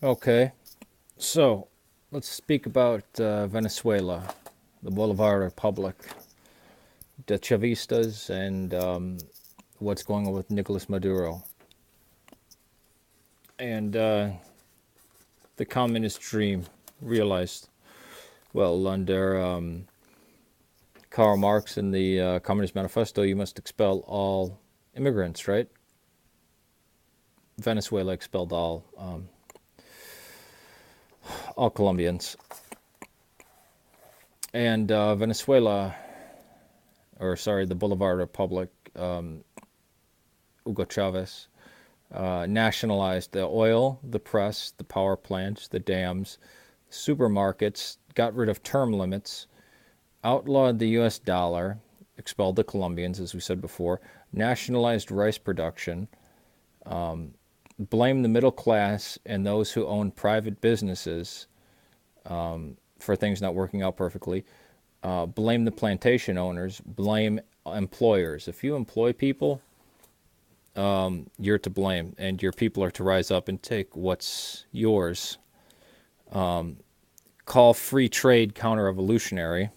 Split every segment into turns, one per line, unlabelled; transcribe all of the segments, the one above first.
Okay, so let's speak about Venezuela, the Bolivar Republic, the Chavistas, and what's going on with Nicolas Maduro. And the communist dream realized, well, under Karl Marx in the Communist Manifesto, you must expel all immigrants, right? Venezuela expelled all Colombians. And Venezuela, or sorry, the Bolivar Republic, Hugo Chavez, nationalized the oil, the press, the power plants, the dams, supermarkets, got rid of term limits, outlawed the US dollar, expelled the Colombians, as we said before, nationalized rice production, blamed the middle class and those who own private businesses for things not working out perfectly, blame the plantation owners, blame employers. If you employ people, you're to blame, and your people are to rise up and take what's yours. Call free trade counter-revolutionary.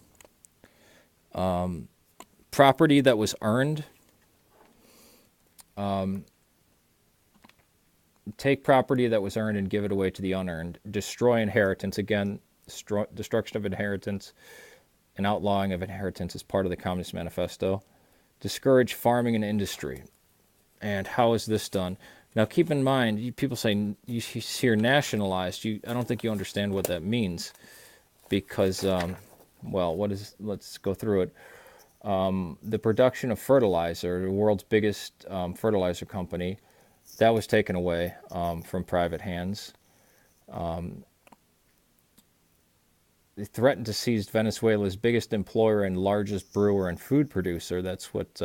Property that was earned, take property that was earned and give it away to the unearned. Destroy inheritance. Again, destruction of inheritance and outlawing of inheritance is part of the Communist Manifesto. Discourage farming and industry. And how is this done? Now, keep in mind, people say you hear nationalized. I don't think you understand what that means, because, well, let's go through it. The production of fertilizer, the world's biggest fertilizer company, that was taken away from private hands. They threatened to seize Venezuela's biggest employer and largest brewer and food producer. That's what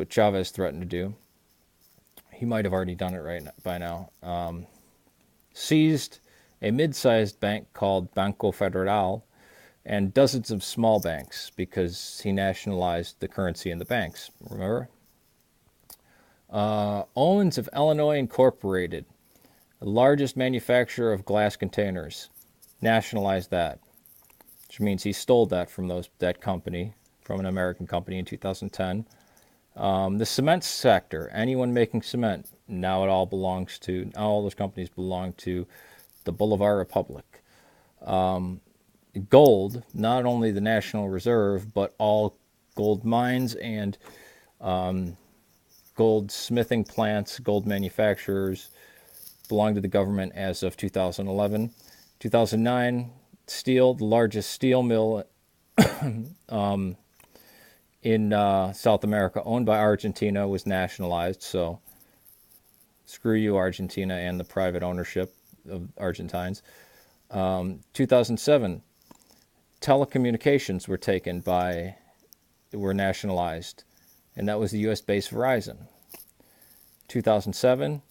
Chavez threatened to do. He might have already done it right by now. Seized a mid-sized bank called Banco Federal and dozens of small banks because he nationalized the currency in the banks. Remember? Owens of Illinois Incorporated, the largest manufacturer of glass containers, nationalized that, which means he stole that from that company, from an American company in 2010. The cement sector, anyone making cement, now all those companies belong to the Bolivar Republic. Gold, not only the National Reserve, but all gold mines and gold smithing plants, gold manufacturers belong to the government as of 2011. 2009, steel, the largest steel mill in South America, owned by Argentina, was nationalized. So screw you, Argentina, and the private ownership of Argentines. 2007, telecommunications were nationalized, and that was the U.S.-based Verizon. 2007,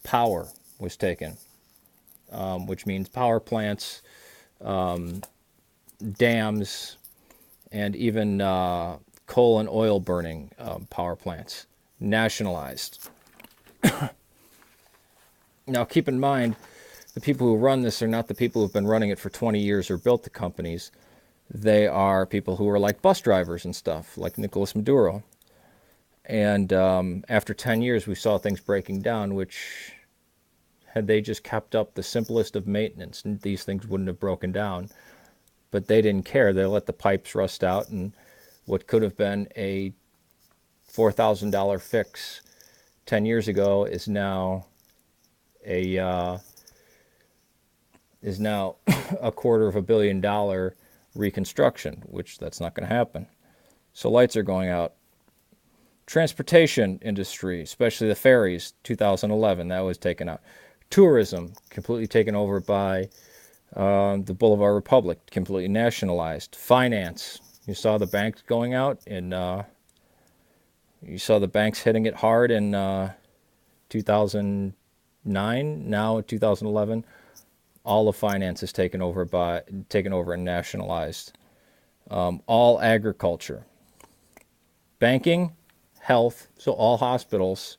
power was taken, which means power plants, dams, and even coal and oil burning power plants nationalized. Now, keep in mind, the people who run this are not the people who've been running it for 20 years or built the companies. They are people who are like bus drivers and stuff, like Nicolas Maduro. And after 10 years, we saw things breaking down, which, had they just kept up the simplest of maintenance, these things wouldn't have broken down. But they didn't care. They let the pipes rust out, and what could have been a $4,000 fix 10 years ago is now a $250 million reconstruction, which that's not going to happen. So lights are going out. Transportation industry, especially the ferries, 2011, that was taken out. Tourism, completely taken over by the Bolivar Republic, completely nationalized. Finance, you saw the banks going out, and you saw the banks hitting it hard in 2009. Now in 2011, all of finance is taken over and nationalized. All agriculture, banking, health, so all hospitals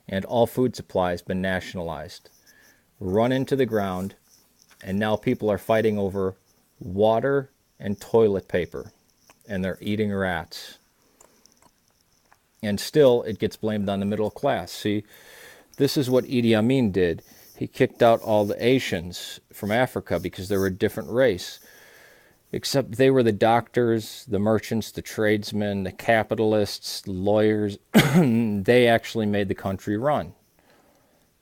and all food supplies been nationalized. run into the ground, and now people are fighting over water and toilet paper, and they're eating rats. And still, it gets blamed on the middle class. See, this is what Idi Amin did. He kicked out all the Asians from Africa because they were a different race. Except they were the doctors, the merchants, the tradesmen, the capitalists, the lawyers. They actually made the country run.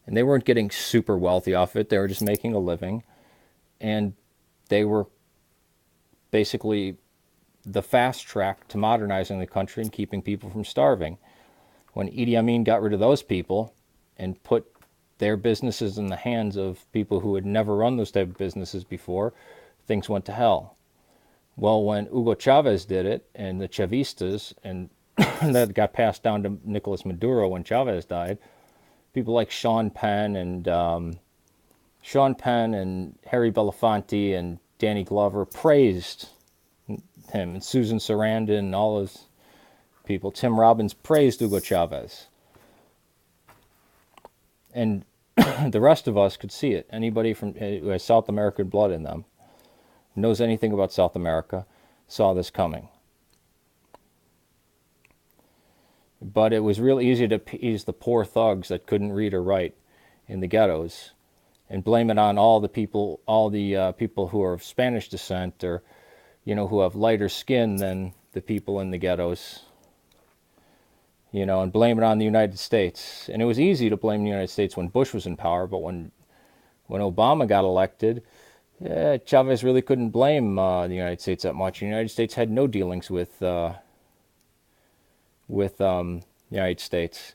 And they weren't getting super wealthy off it. They were just making a living. And they were basically the fast track to modernizing the country and keeping people from starving. When Idi Amin got rid of those people and put their businesses in the hands of people who had never run those type of businesses before, things went to hell. Well, when Hugo Chavez did it, and the Chavistas, and that got passed down to Nicolas Maduro when Chavez died, people like Sean Penn and Harry Belafonte and Danny Glover praised him, and Susan Sarandon and all those people. Tim Robbins praised Hugo Chavez. And the rest of us could see it. Anybody who has South American blood in them, knows anything about South America, saw this coming. But it was real easy to appease the poor thugs that couldn't read or write in the ghettos and blame it on all the people who are of Spanish descent, or who have lighter skin than the people in the ghettos, and blame it on the United States. And it was easy to blame the United States when Bush was in power, but when Obama got elected, Chavez really couldn't blame the United States that much. The United States had no dealings with the United States.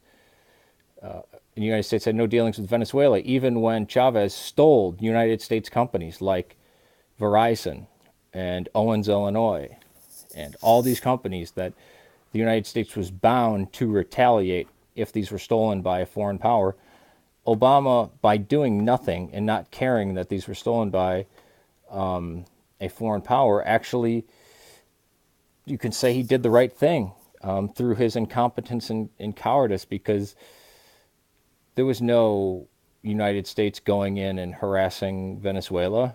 The United States had no dealings with Venezuela, even when Chavez stole United States companies like Verizon and Owens, Illinois, and all these companies that the United States was bound to retaliate if these were stolen by a foreign power. Obama, by doing nothing and not caring that these were stolen by a foreign power, actually, you can say he did the right thing through his incompetence and cowardice, because there was no United States going in and harassing Venezuela.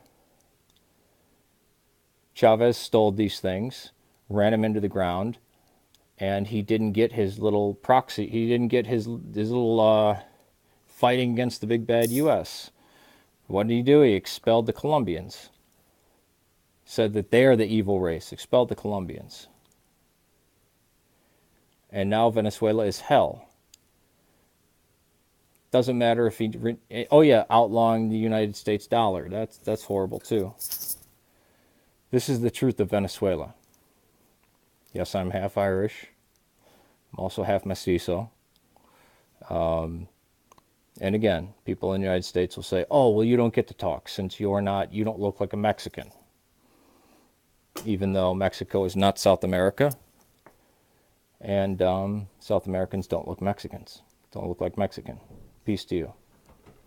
Chavez stole these things, ran them into the ground, and he didn't get his little proxy. He didn't get his little fighting against the big bad U.S. What did he do? He expelled the Colombians. Said that they are the evil race. Expelled the Colombians. And now Venezuela is hell. Doesn't matter if outlawing the United States dollar. That's horrible too. This is the truth of Venezuela. Yes, I'm half Irish. I'm also half mestizo. And again, people in the United States will say, oh, well, you don't get to talk since you don't look like a Mexican. Even though Mexico is not South America. And South Americans don't look like Mexican. Peace to you.